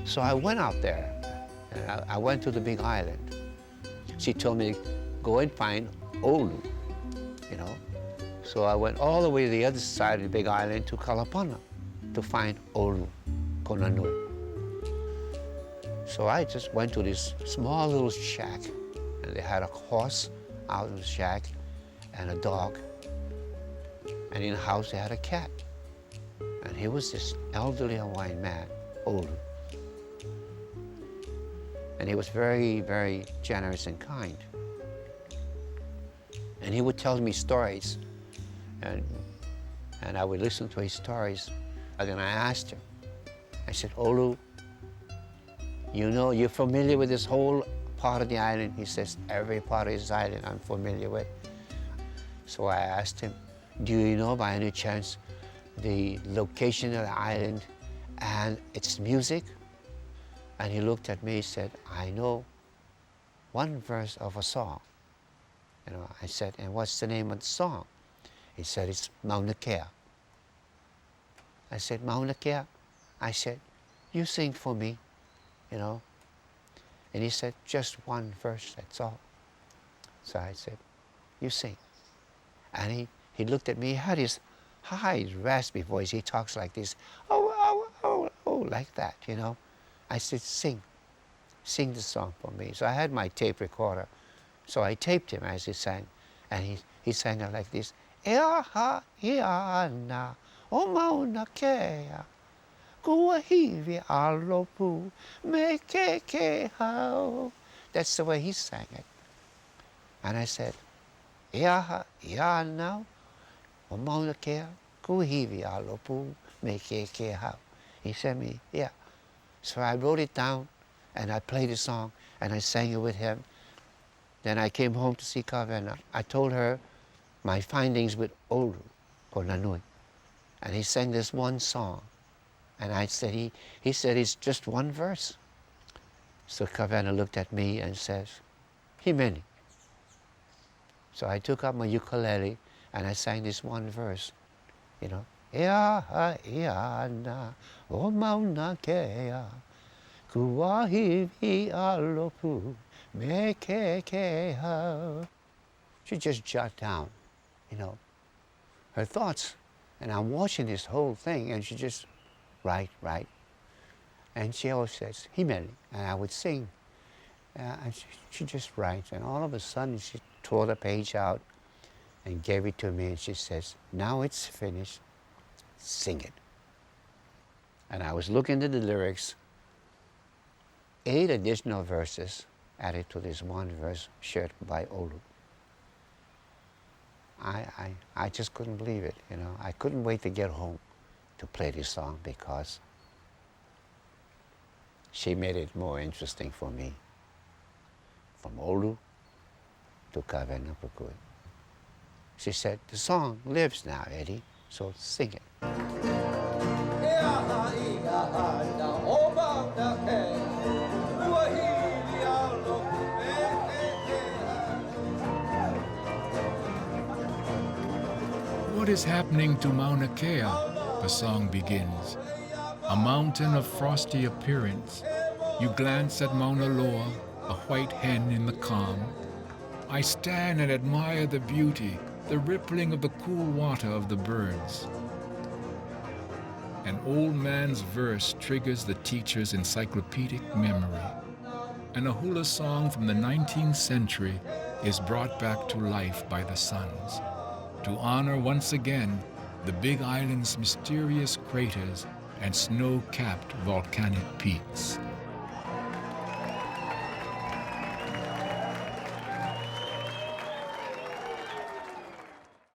So I went out there, and I went to the Big Island. She told me, go and find Olu, you know. So I went all the way to the other side of the Big Island to Kalapana to find Olu, Konanui. So I just went to this small little shack, and they had a horse out in the shack and a dog. And in the house they had a cat. And he was this elderly Hawaiian man, Olu. And he was very, very generous and kind. And he would tell me stories, and I would listen to his stories. And then I asked him, I said, Olu, you know, you're familiar with this whole part of the island? He says, every part of this island I'm familiar with. So I asked him, do you know by any chance the location of the island and its music? And he looked at me and said, I know one verse of a song. You know, I said, and what's the name of the song? He said, it's Maunakea. I said, Maunakea? I said, you sing for me, you know. And he said, just one verse, that's all. So I said, you sing. And he looked at me, he had his high, raspy voice. He talks like this, like that, you know. I said, sing the song for me. So I had my tape recorder. So I taped him as he sang. And he sang it like this, Eaha iana o Maunakea, kuahivi alopu me ke hau. That's the way he sang it. And I said, Eaha iana o Maunakea, kuahivi alopu me ke hau. He said me, yeah. So I wrote it down, and I played the song, and I sang it with him. Then I came home to see Kavena. I told her my findings with Olu, Konanui. And he sang this one song. And I said, he said, it's just one verse. So Kavena looked at me and says, Himeni. So I took up my ukulele, and I sang this one verse, you know. Eaha iana o Maunakea, kuahivi alopu me ke hau. She just jot down, you know, her thoughts. And I'm watching this whole thing, and she just write. And she always says, Himeli, and I would sing. And she just writes, and all of a sudden she tore the page out and gave it to me, and she says, now it's finished. Sing it. And I was looking at the lyrics, 8 additional verses added to this one verse shared by Olu. I just couldn't believe it, you know. I couldn't wait to get home to play this song because she made it more interesting for me. From Olu to Kavena Pukui. She said, the song lives now, Eddie, so sing it. What is happening to Mauna Kea? The song begins. A mountain of frosty appearance. You glance at Mauna Loa, a white hen in the calm. I stand and admire the beauty, the rippling of the cool water of the birds. An old man's verse triggers the teacher's encyclopedic memory. And a hula song from the 19th century is brought back to life by the sons, to honor once again the Big Island's mysterious craters and snow-capped volcanic peaks.